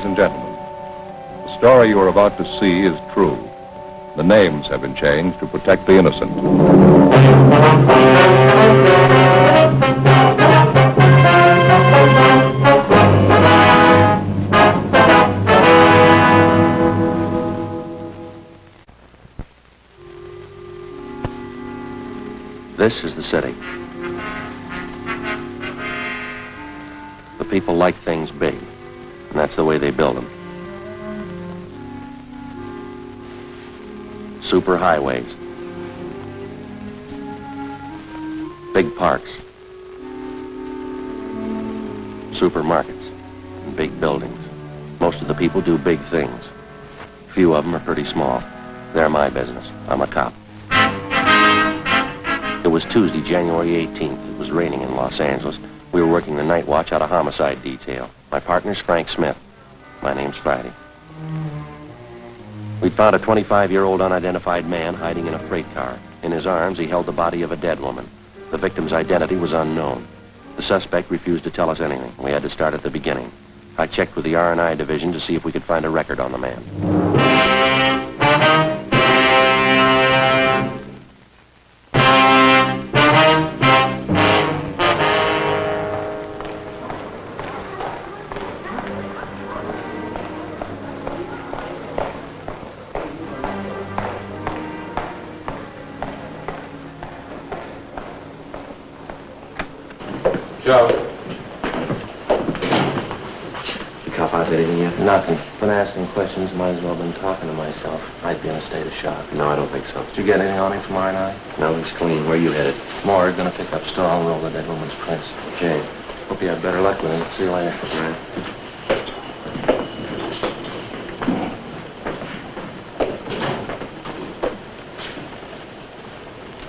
Ladies and gentlemen, the story you are about to see is true. The names have been changed to protect the innocent. This is the city. The people like things big, and that's the way they build them. Super highways, big parks, supermarkets, and big buildings. Most of the people do big things. Few of them are pretty small. They're my business. I'm a cop. It was Tuesday, January 18th. It was raining in Los Angeles. We were working the night watch out of homicide detail. My partner's Frank Smith. My name's Friday. We'd found a 25-year-old unidentified man hiding in a freight car. In his arms, he held the body of a dead woman. The victim's identity was unknown. The suspect refused to tell us anything. We had to start at the beginning. I checked with the R&I division to see if we could find a record on the man. Joe. The cop out anything yet? Nothing. Been asking questions, might as well have been talking to myself. I'd be in a state of shock. No, I don't think so. Did you get anything on him from R&I? No, he's clean. Where are you headed? Morgue, gonna pick up straw and roll the dead woman's prints. Okay. Hope you have better luck with him. See you later. Right.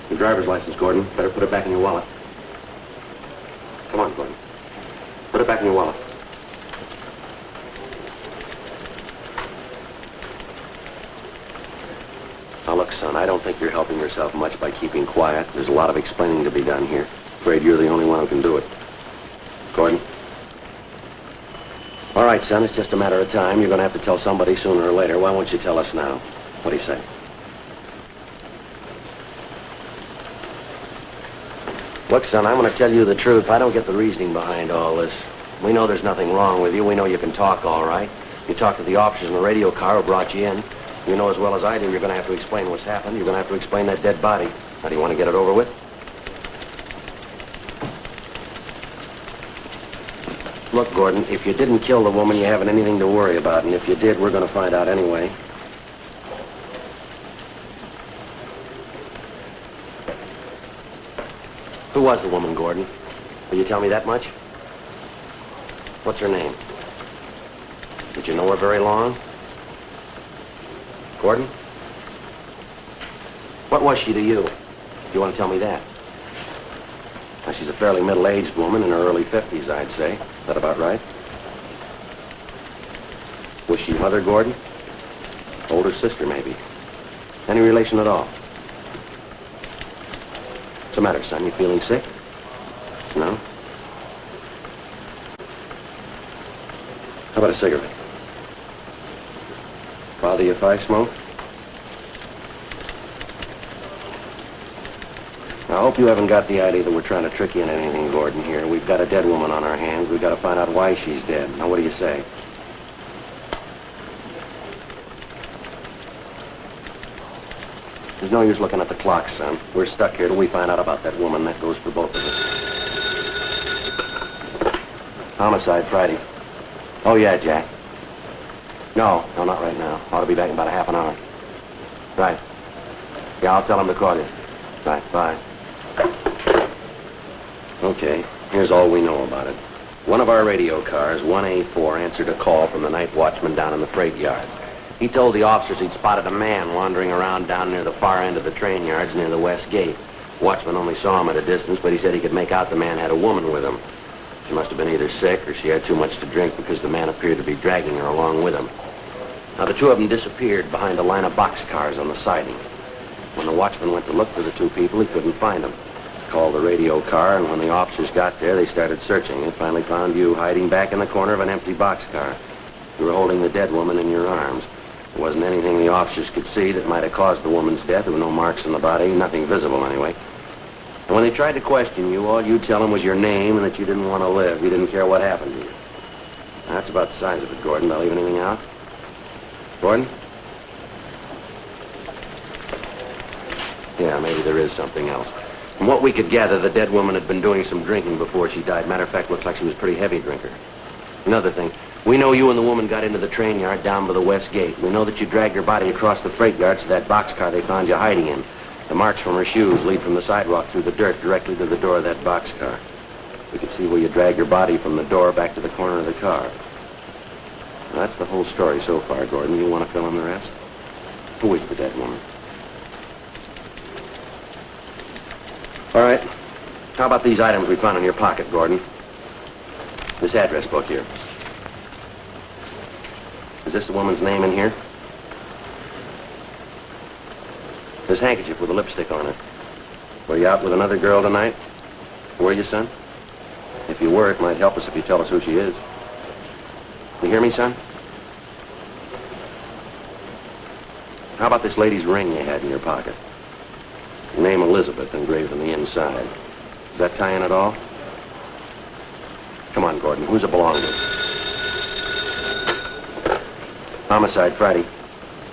Your driver's license, Gordon. Better put it back in your wallet. Come on, Gordon. Put it back in your wallet. Now, look, son, I don't think you're helping yourself much by keeping quiet. There's a lot of explaining to be done here. Afraid you're the only one who can do it. Gordon? All right, son, it's just a matter of time. You're going to have to tell somebody sooner or later. Why won't you tell us now? What do you say? Look, son, I'm going to tell you the truth. I don't get the reasoning behind all this. We know there's nothing wrong with you. We know you can talk all right. You talked to the officers in the radio car who brought you in. You know as well as I do you're going to have to explain what's happened. You're going to have to explain that dead body. Now, do you want to get it over with? Look, Gordon, if you didn't kill the woman, you haven't anything to worry about. And if you did, we're going to find out anyway. Who was the woman, Gordon? Will you tell me that much? What's her name? Did you know her very long? Gordon? What was she to you? Do you want to tell me that? Now, she's a fairly middle-aged woman in her early 50s, I'd say. Is that about right? Was she mother, Gordon? Older sister, maybe. Any relation at all? What's the matter, son? You feeling sick? No? How about a cigarette? Bother you if I smoke? I hope you haven't got the idea that we're trying to trick you into anything, Gordon, here. We've got a dead woman on our hands. We've got to find out why she's dead. Now, what do you say? There's no use looking at the clock, son. We're stuck here till we find out about that woman. That goes for both of us. Homicide, Friday. Oh, yeah, Jack. No, not right now. Ought to be back in about a half an hour. Right. Yeah, I'll tell him to call you. Right, bye. Okay, here's all we know about it. One of our radio cars, 1A4, answered a call from the night watchman down in the freight yards. He told the officers he'd spotted a man wandering around down near the far end of the train yards near the west gate. Watchman only saw him at a distance, but he said he could make out the man had a woman with him. She must have been either sick or she had too much to drink because the man appeared to be dragging her along with him. Now, the two of them disappeared behind a line of boxcars on the siding. When the watchman went to look for the two people, he couldn't find them. He called the radio car, and when the officers got there, they started searching and finally found you hiding back in the corner of an empty boxcar. You were holding the dead woman in your arms. There wasn't anything the officers could see that might have caused the woman's death. There were no marks on the body, nothing visible anyway. And when they tried to question you, all you'd tell them was your name and that you didn't want to live. You didn't care what happened to you. That's about the size of it, Gordon. Did I leave anything out? Gordon? Yeah, maybe there is something else. From what we could gather, the dead woman had been doing some drinking before she died. Matter of fact, looks like she was a pretty heavy drinker. Another thing, we know you and the woman got into the train yard down by the west gate. We know that you dragged your body across the freight yard to that boxcar they found you hiding in. The marks from her shoes lead from the sidewalk through the dirt directly to the door of that boxcar. We can see where you dragged your body from the door back to the corner of the car. Now, that's the whole story so far, Gordon. You want to fill in the rest? Who is the dead woman? All right. How about these items we found in your pocket, Gordon? This address book here. Is this the woman's name in here? This handkerchief with a lipstick on it. Were you out with another girl tonight? Were you, son? If you were, it might help us if you tell us who she is. You hear me, son? How about this lady's ring you had in your pocket? The name Elizabeth engraved on the inside. Does that tie in at all? Come on, Gordon. Who's it belong to? Homicide, Friday.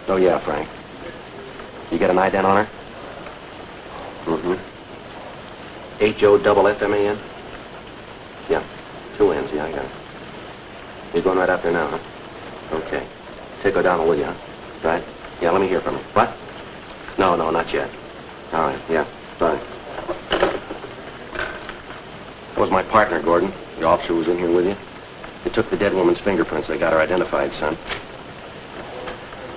Oh, yeah, Frank. You got an ident on her? Mm-hmm. H-O-F-F-M-A-N? Yeah. 2 N's, yeah, I got it. You're going right out there now, huh? Okay. Take her down, will you, huh? Right? Yeah, let me hear from her. What? No, not yet. All right, yeah, fine. That was my partner, Gordon. The officer who was in here with you. They took the dead woman's fingerprints. They got her identified, son.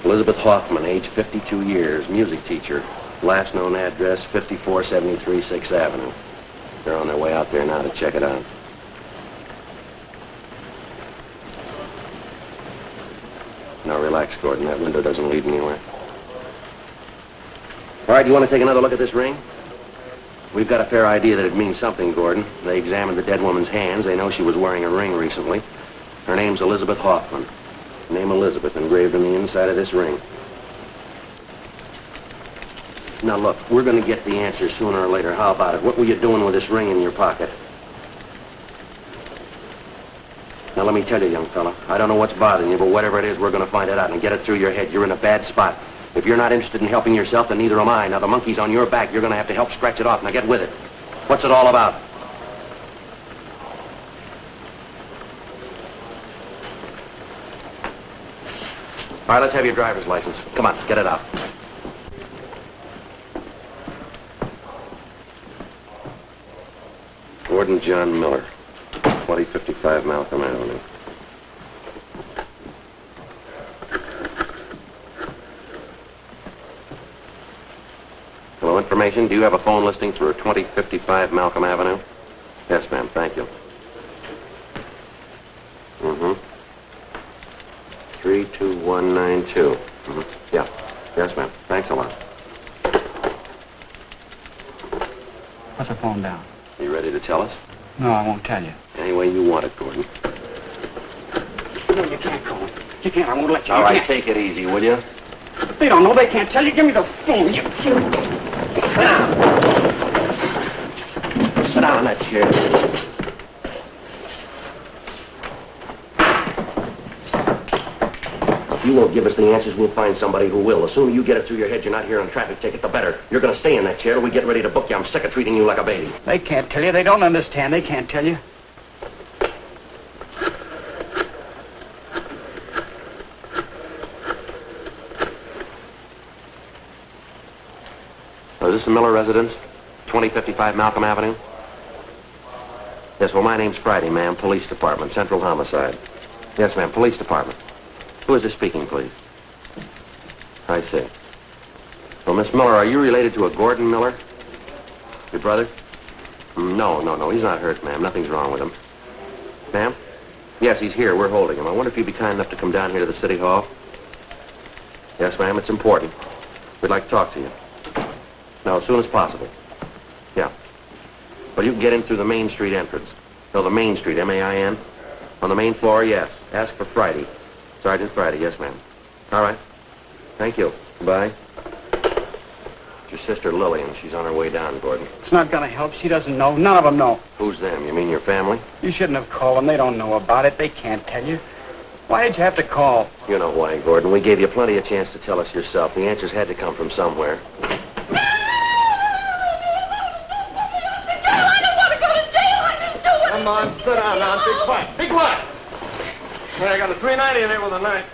Elizabeth Hoffman, age 52 years, music teacher. Last known address, 5473 6th Avenue. They're on their way out there now to check it out. Now relax, Gordon. That window doesn't lead anywhere. All right, you want to take another look at this ring? We've got a fair idea that it means something, Gordon. They examined the dead woman's hands. They know she was wearing a ring recently. Her name's Elizabeth Hoffman. Name Elizabeth engraved on the inside of this ring. Now look, we're going to get the answer sooner or later. How about it? What were you doing with this ring in your pocket? Now let me tell you, young fella, I don't know what's bothering you, but whatever it is, we're going to find it out and get it through your head. You're in a bad spot. If you're not interested in helping yourself, then neither am I. Now the monkey's on your back. You're going to have to help scratch it off. Now get with it. What's it all about? All right, let's have your driver's license. Come on, get it out. Gordon John Miller, 2055 Malcolm Avenue. Hello, information. Do you have a phone listing for 2055 Malcolm Avenue? Yes, ma'am. Thank you. Mm-hmm. 32192. Mm-hmm. Yeah. Yes, ma'am. Thanks a lot. Put the phone down. You ready to tell us? No, I won't tell you. Any way you want it, Gordon. No, you can't go. You can't. I won't let you. All You right, can't. take it easy, will you? They don't know. They can't tell you. Give me the phone. You. Sit down. Sit down in that chair. If you won't give us the answers, we'll find somebody who will. The sooner you get it through your head you're not here on a traffic ticket, the better. You're going to stay in that chair till we get ready to book you. I'm sick of treating you like a baby. They can't tell you. They don't understand. They can't tell you. Oh, is this the Miller residence? 2055 Malcolm Avenue? Yes, well, my name's Friday, ma'am. Police Department, Central Homicide. Yes, ma'am, Police Department. Who is this speaking, please? I see. Well, Miss Miller, are you related to a Gordon Miller? Your brother? No. He's not hurt, ma'am. Nothing's wrong with him. Ma'am? Yes, he's here. We're holding him. I wonder if you'd be kind enough to come down here to the City Hall. Yes, ma'am. It's important. We'd like to talk to you. Now, as soon as possible. Yeah. Well, you can get in through the Main Street entrance. No, the Main Street, M-A-I-N. On the main floor, yes. Ask for Friday. Sergeant Friday, yes, ma'am. All right. Thank you. Goodbye. It's your sister Lillian. She's on her way down, Gordon. It's not gonna help. She doesn't know. None of them know. Who's them? You mean your family? You shouldn't have called them. They don't know about it. They can't tell you. Why did you have to call? You know why, Gordon. We gave you plenty of chance to tell us yourself. The answers had to come from somewhere. Come on, sit down now. Be quiet. Be quiet. Hey, I got a 390 in here with a knife.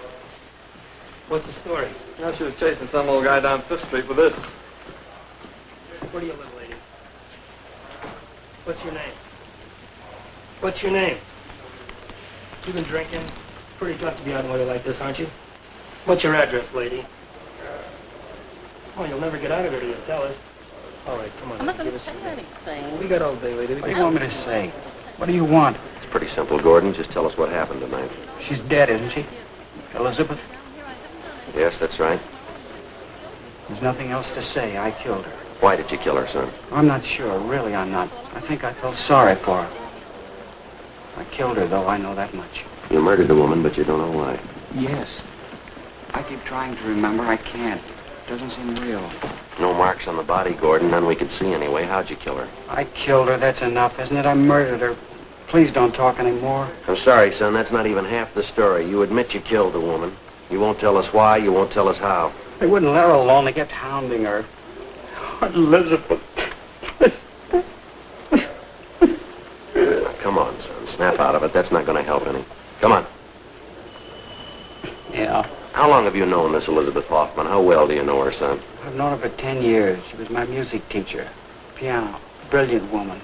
What's the story? You know, she was chasing some old guy down Fifth Street with this. Where do you live, lady? What's your name? What's your name? You been drinking? Pretty tough to be out in weather like this, aren't you? What's your address, lady? Oh, you'll never get out of here till you tell us. All right, come on. I'm not going give to us tell your you name. anything. We got all day, lady. What do you want me to say? What do you want? It's pretty simple, Gordon. Just tell us what happened tonight. She's dead, isn't she? Elizabeth? Yes, that's right. There's nothing else to say. I killed her. Why did you kill her, son? I'm not sure. Really, I'm not. I think I felt sorry for her. I killed her, though. I know that much. You murdered a woman, but you don't know why. Yes. I keep trying to remember. I can't. It doesn't seem real. No marks on the body, Gordon. None we could see anyway. How'd you kill her? I killed her. That's enough, isn't it? I murdered her. Please don't talk anymore. I'm sorry, son. That's not even half the story. You admit you killed the woman. You won't tell us why. You won't tell us how. They wouldn't let her alone. They kept hounding her. Oh, Elizabeth. Now, come on, son. Snap out of it. That's not going to help any. Come on. Yeah. How long have you known this Elizabeth Hoffman? How well do you know her, son? I've known her for 10 years. She was my music teacher. Piano. Brilliant woman.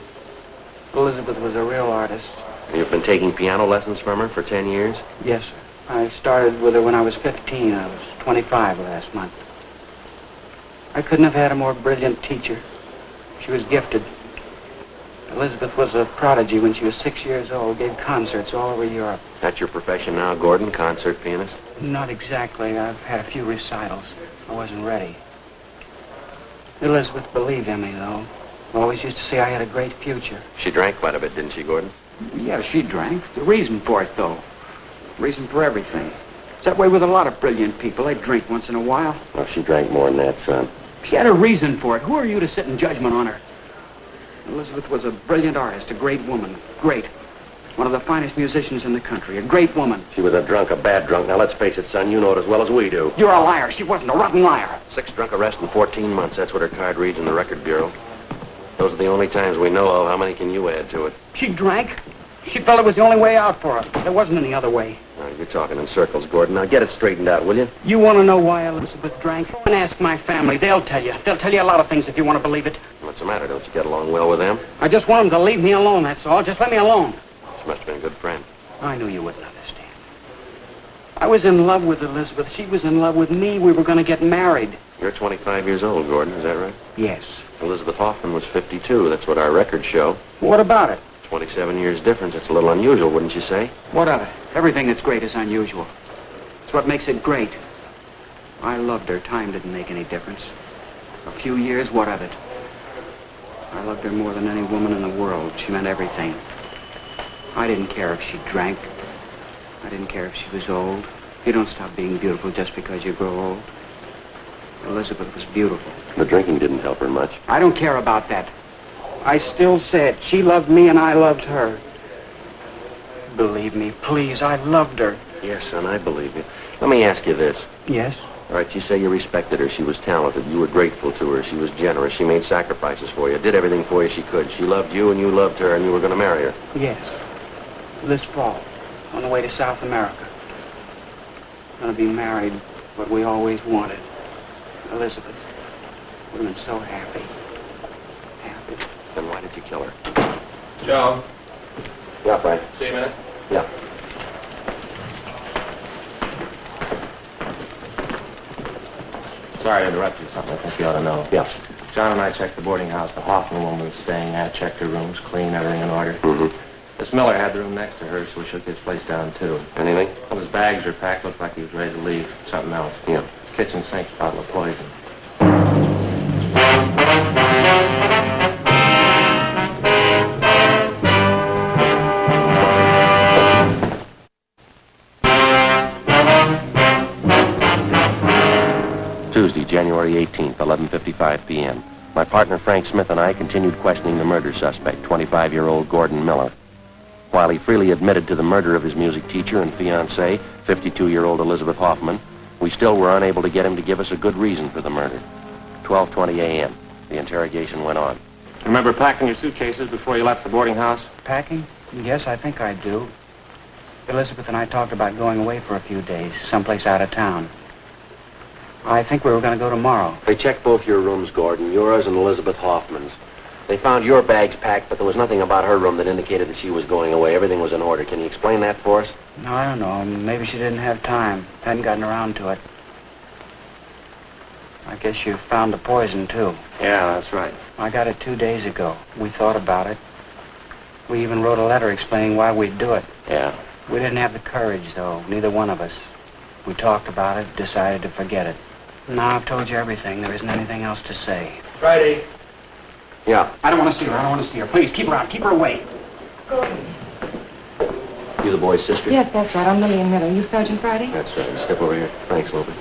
Elizabeth was a real artist. You've been taking piano lessons from her for 10 years? Yes, sir. I started with her when I was 15. I was 25 last month. I couldn't have had a more brilliant teacher. She was gifted. Elizabeth was a prodigy when she was 6 years old, gave concerts all over Europe. That's your profession now, Gordon? Concert pianist? Not exactly. I've had a few recitals. I wasn't ready. Elizabeth believed in me, though. Always used to say I had a great future. She drank quite a bit, didn't she, Gordon? Yeah, she drank. The reason for it, though. Reason for everything. It's that way with a lot of brilliant people. They drink once in a while. Well, she drank more than that, son. She had a reason for it. Who are you to sit in judgment on her? Elizabeth was a brilliant artist, a great woman. Great. One of the finest musicians in the country. A great woman. She was a drunk, a bad drunk. Now, let's face it, son, you know it as well as we do. You're a liar. She wasn't. A rotten liar. 6 drunk arrests in 14 months. That's what her card reads in the record bureau. Those are the only times we know of. How many can you add to it? She drank. She felt it was the only way out for her. There wasn't any other way. Now, you're talking in circles, Gordon. Now, get it straightened out, will you? You want to know why Elizabeth drank? Go and ask my family. They'll tell you. They'll tell you a lot of things if you want to believe it. What's the matter? Don't you get along well with them? I just want them to leave me alone, that's all. Just let me alone. She must have been a good friend. I knew you wouldn't understand. I was in love with Elizabeth. She was in love with me. We were going to get married. You're 25 years old, Gordon. Is that right? Yes. Elizabeth Hoffman was 52. That's what our records show. What about it? 27 years difference. It's a little unusual, wouldn't you say? What of it? Everything that's great is unusual. It's what makes it great. I loved her. Time didn't make any difference. A few years, what of it? I loved her more than any woman in the world. She meant everything. I didn't care if she drank. I didn't care if she was old. You don't stop being beautiful just because you grow old. Elizabeth was beautiful. The drinking didn't help her much. I don't care about that. I still said she loved me and I loved her. Believe me, please, I loved her. Yes, son, I believe you. Let me ask you this. Yes? All right, you say you respected her. She was talented. You were grateful to her. She was generous. She made sacrifices for you. Did everything for you she could. She loved you and you loved her and you were going to marry her. Yes. This fall, on the way to South America. Gonna be married, what we always wanted. Elizabeth would have been so happy. Happy. Then why did you kill her? Joe, Yeah, Frank. see you a minute. Yeah. Sorry to interrupt you. Something I think you ought to know. Yeah. John and I checked the boarding house. The Hoffman woman was staying there. Checked her rooms, clean, everything in order. Mm-hmm. This Miller had the room next to hers, so we shook his place down, too. Anything? Well, his bags were packed. Looked like he was ready to leave. Something else. Yeah. Kitchen sink, bottle of poison. 11:55 p.m. My partner Frank Smith and I continued questioning the murder suspect, 25-year-old Gordon Miller. While he freely admitted to the murder of his music teacher and fiancée, 52-year-old Elizabeth Hoffman, we still were unable to get him to give us a good reason for the murder. 12:20 a.m. The interrogation went on. Remember packing your suitcases before you left the boarding house? Packing? Yes, I think I do. Elizabeth and I talked about going away for a few days, someplace out of town. I think we were going to go tomorrow. They checked both your rooms, Gordon, yours and Elizabeth Hoffman's. They found your bags packed, but there was nothing about her room that indicated that she was going away. Everything was in order. Can you explain that for us? No, I don't know. Maybe she didn't have time. Hadn't gotten around to it. I guess you found the poison, too. Yeah, that's right. I got it 2 days ago. We thought about it. We even wrote a letter explaining why we'd do it. Yeah. We didn't have the courage, though, neither one of us. We talked about it, decided to forget it. Now I've told you everything. There isn't anything else to say. Friday. Yeah. I don't want to see her. I don't want to see her. Please, keep her out. Keep her away. Gordon. You the boy's sister? Yes, that's right. I'm Lillian Miller. You Sergeant Friday? That's right. Step over here. Thanks, Logan.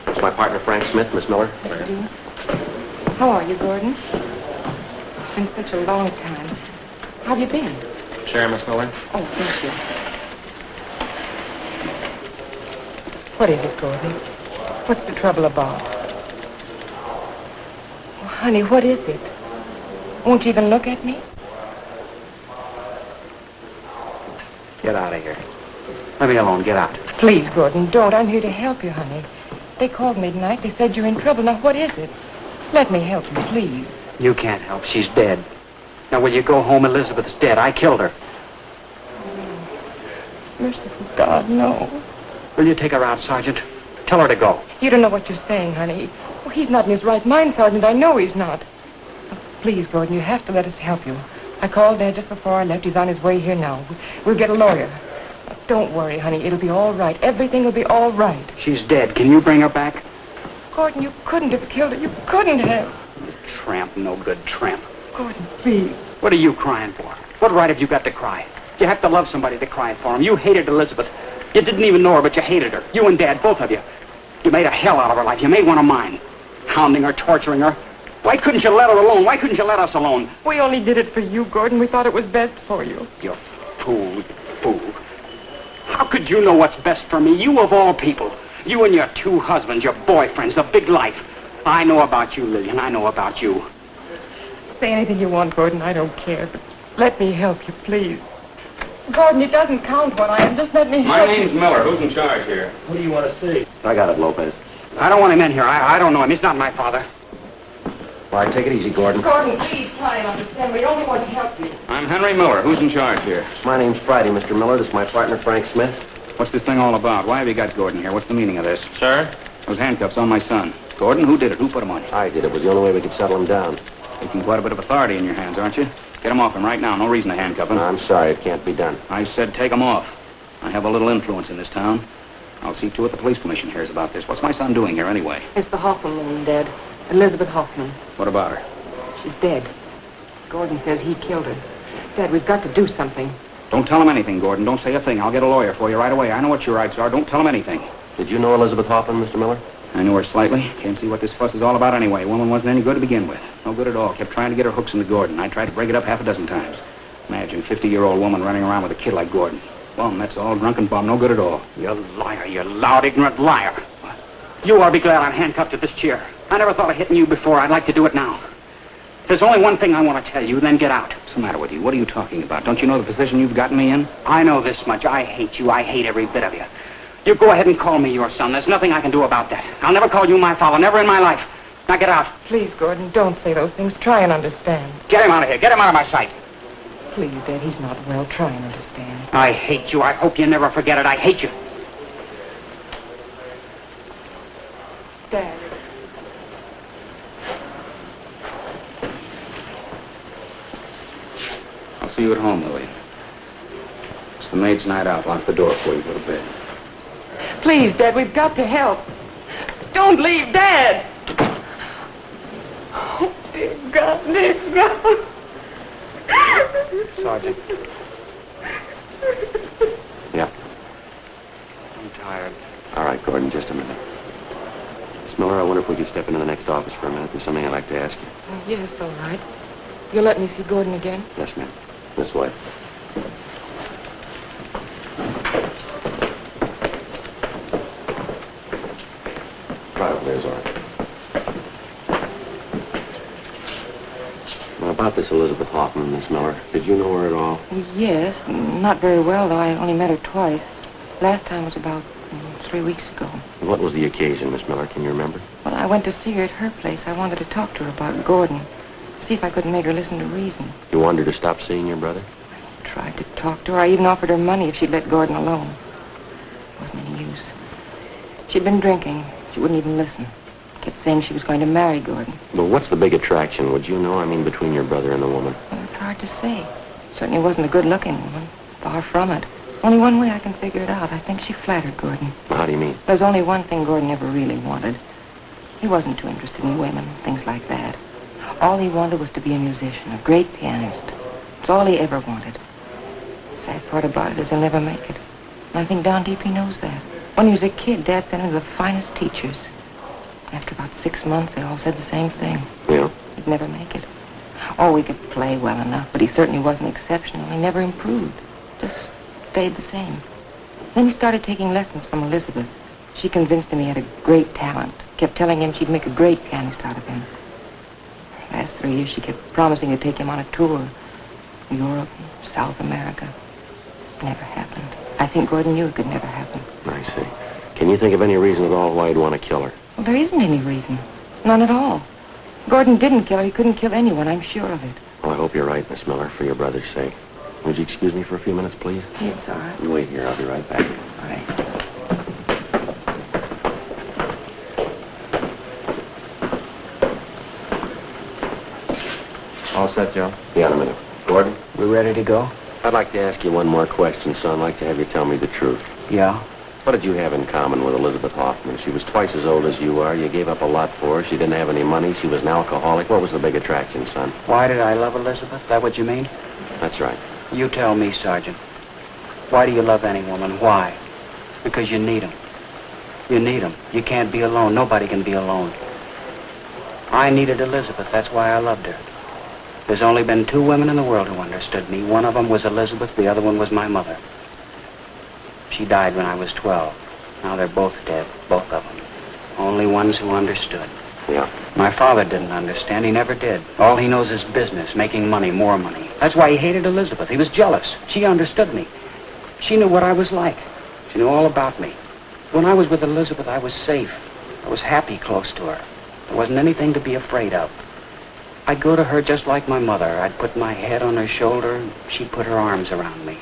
It's my partner, Frank Smith, Miss Miller. How are you, Gordon? It's been such a long time. How have you been? Chair, Miss Miller? Oh, thank you. What is it, Gordon? What's the trouble about? Oh, honey, what is it? Won't you even look at me? Get out of here. Let me alone. Get out. Please, Gordon, don't. I'm here to help you, honey. They called me tonight. They said you're in trouble. Now, what is it? Let me help you, please. You can't help. She's dead. Now, will you go home? Elizabeth's dead. I killed her. Merciful God, no. Will you take her out, Sergeant? Tell her to go. You don't know what you're saying, honey. Oh, he's not in his right mind, Sergeant. I know he's not. Oh, please, Gordon, you have to let us help you. I called Dad just before I left. He's on his way here now. We'll get a lawyer. Don't worry, honey. It'll be all right. Everything will be all right. She's dead. Can you bring her back? Gordon, you couldn't have killed her. You couldn't have. Tramp, no good tramp. Gordon, please. What are you crying for? What right have you got to cry? You have to love somebody to cry for him. You hated Elizabeth. You didn't even know her, but you hated her. You and Dad, both of you. You made a hell out of her life. You made one of mine. Hounding her, torturing her. Why couldn't you let her alone? Why couldn't you let us alone? We only did it for you, Gordon. We thought it was best for you. You fool, you fool. How could you know what's best for me? You of all people. You and your two husbands, your boyfriends, the big life. I know about you, Lillian. I know about you. Say anything you want, Gordon. I don't care. But let me help you, please. Gordon, it doesn't count what I am. Just let me My help name's Miller. Who's in charge here? What do you want to see? I got it, Lopez. I don't want him in here. I don't know him. He's not my father. All right, take it easy, Gordon. Gordon, please try and understand. We only want to help you. I'm Henry Miller. Who's in charge here? My name's Friday, Mr. Miller. This is my partner, Frank Smith. What's this thing all about? Why have you got Gordon here? What's the meaning of this? Sir? Those handcuffs on my son. Gordon, who did it? Who put them on you? I did. It was the only way we could settle him down. Taking quite a bit of authority in your hands, aren't you? Get him off him right now. No reason to handcuff him. I'm sorry, it can't be done. I said take him off. I have a little influence in this town. I'll see to it the police commission hears about this. What's my son doing here anyway? It's the Hoffman woman, Dad. Elizabeth Hoffman. What about her? She's dead. Gordon says he killed her. Dad, we've got to do something. Don't tell him anything, Gordon. Don't say a thing. I'll get a lawyer for you right away. I know what your rights are. Don't tell him anything. Did you know Elizabeth Hoffman, Mr. Miller? I knew her slightly. Can't see what this fuss is all about anyway. Woman wasn't any good to begin with. No good at all. Kept trying to get her hooks into Gordon. I tried to break it up half a dozen times. Imagine 50-year-old woman running around with a kid like Gordon. Bum, that's all. Drunken bum. No good at all. You liar. You loud, ignorant liar. You ought to be glad I'm handcuffed to this chair. I never thought of hitting you before. I'd like to do it now. There's only one thing I want to tell you, then get out. What's the matter with you? What are you talking about? Don't you know the position you've gotten me in? I know this much. I hate you. I hate every bit of you. You go ahead and call me your son. There's nothing I can do about that. I'll never call you my father. Never in my life. Now get out. Please, Gordon, don't say those things. Try and understand. Get him out of here. Get him out of my sight. Please, Dad, he's not well. Try and understand. I hate you. I hope you never forget it. I hate you. Dad. I'll see you at home, Lillian. It's the maid's night out. Lock the door before you go to bed. Please, Dad, we've got to help. Don't leave, Dad! Oh, dear God, dear God. Sergeant. Yeah. I'm tired. All right, Gordon, just a minute. This Miller, I wonder if we could step into the next office for a minute. There's something I'd like to ask you. Yes, all right. You'll let me see Gordon again? Yes, ma'am. This way. Right over there's all right. Now, about this Elizabeth Hoffman, Miss Miller, did you know her at all? Yes, not very well, though. I only met her twice. Last time was about 3 weeks ago. What was the occasion, Miss Miller? Can you remember? Well, I went to see her at her place. I wanted to talk to her about Gordon. See if I couldn't make her listen to reason. You wanted her to stop seeing your brother? I tried to talk to her. I even offered her money if she'd let Gordon alone. It wasn't any use. She'd been drinking. She wouldn't even listen. Kept saying she was going to marry Gordon. But what's the big attraction, would you know? I mean, between your brother and the woman? Well, it's hard to say. Certainly wasn't a good-looking woman. Far from it. Only one way I can figure it out. I think she flattered Gordon. How do you mean? There's only one thing Gordon ever really wanted. He wasn't too interested in women, things like that. All he wanted was to be a musician, a great pianist. It's all he ever wanted. Sad part about it is he'll never make it. And I think down deep he knows that. When he was a kid, Dad sent him to the finest teachers. After about 6 months, they all said the same thing. Yeah? He'd never make it. Oh, he could play well enough, but he certainly wasn't exceptional. He never improved. Just stayed the same. Then he started taking lessons from Elizabeth. She convinced him he had a great talent. Kept telling him she'd make a great pianist out of him. Last 3 years, she kept promising to take him on a tour. Europe, South America. Never happened. I think Gordon knew it could never happen. I see. Can you think of any reason at all why he'd want to kill her? Well, there isn't any reason. None at all. Gordon didn't kill her. He couldn't kill anyone. I'm sure of it. Well, I hope you're right, Miss Miller, for your brother's sake. Would you excuse me for a few minutes, please? Yes, all right. You wait here. I'll be right back. All right. All set, Joe? Yeah, in a minute. Gordon, We ready to go? I'd like to ask you one more question, son. I'd like to have you tell me the truth. Yeah. What did you have in common with Elizabeth Hoffman? She was twice as old as you are. You gave up a lot for her. She didn't have any money. She was an alcoholic. What was the big attraction, son? Why did I love Elizabeth? That what you mean? That's right. You tell me, Sergeant. Why do you love any woman? Why? Because you need 'em. You need 'em. You can't be alone. Nobody can be alone. I needed Elizabeth. That's why I loved her. There's only been 2 women in the world who understood me. One of them was Elizabeth. The other one was my mother. She died when I was 12. Now they're both dead, both of them. Only ones who understood. Yeah. My father didn't understand. He never did. All he knows is business, making money, more money. That's why he hated Elizabeth. He was jealous. She understood me. She knew what I was like. She knew all about me. When I was with Elizabeth, I was safe. I was happy close to her. There wasn't anything to be afraid of. I'd go to her just like my mother. I'd put my head on her shoulder, and she'd put her arms around me.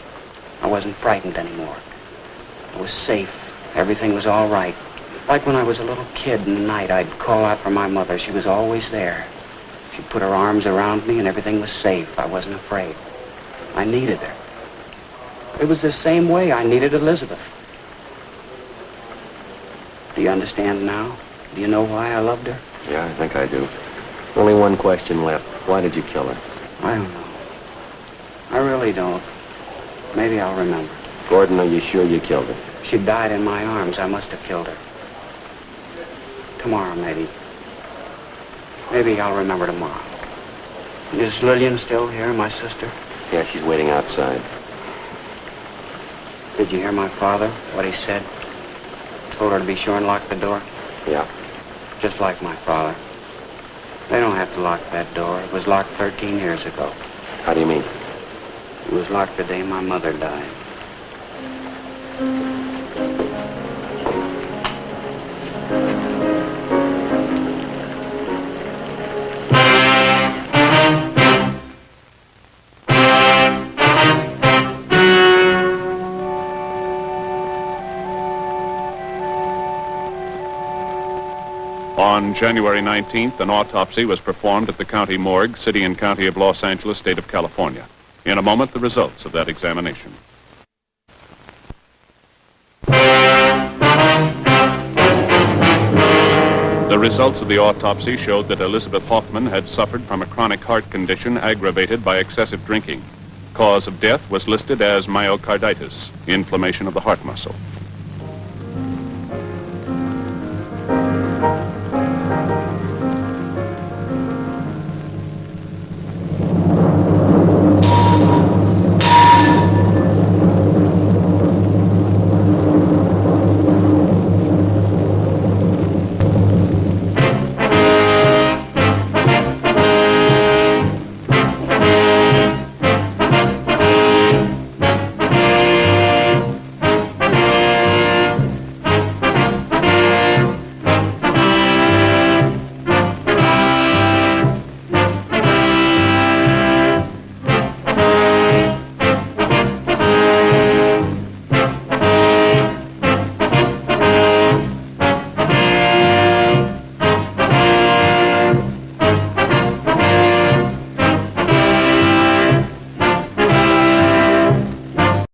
I wasn't frightened anymore. I was safe. Everything was all right. Like when I was a little kid in the night, I'd call out for my mother. She was always there. She'd put her arms around me, and everything was safe. I wasn't afraid. I needed her. It was the same way I needed Elizabeth. Do you understand now? Do you know why I loved her? Yeah, I think I do. Only one question left. Why did you kill her? I don't know. I really don't. Maybe I'll remember. Gordon, are you sure you killed her? She died in my arms. I must have killed her. Tomorrow, maybe. Maybe I'll remember tomorrow. Is Lillian still here, my sister? Yeah, she's waiting outside. Did you hear my father, what he said? Told her to be sure and lock the door? Yeah. Just like my father. They don't have to lock that door. It was locked 13 years ago. How do you mean? It was locked the day my mother died. On January 19th, an autopsy was performed at the county morgue, city and county of Los Angeles, state of California. In a moment, the results of that examination. The results of the autopsy showed that Elizabeth Hoffman had suffered from a chronic heart condition aggravated by excessive drinking. Cause of death was listed as myocarditis, inflammation of the heart muscle.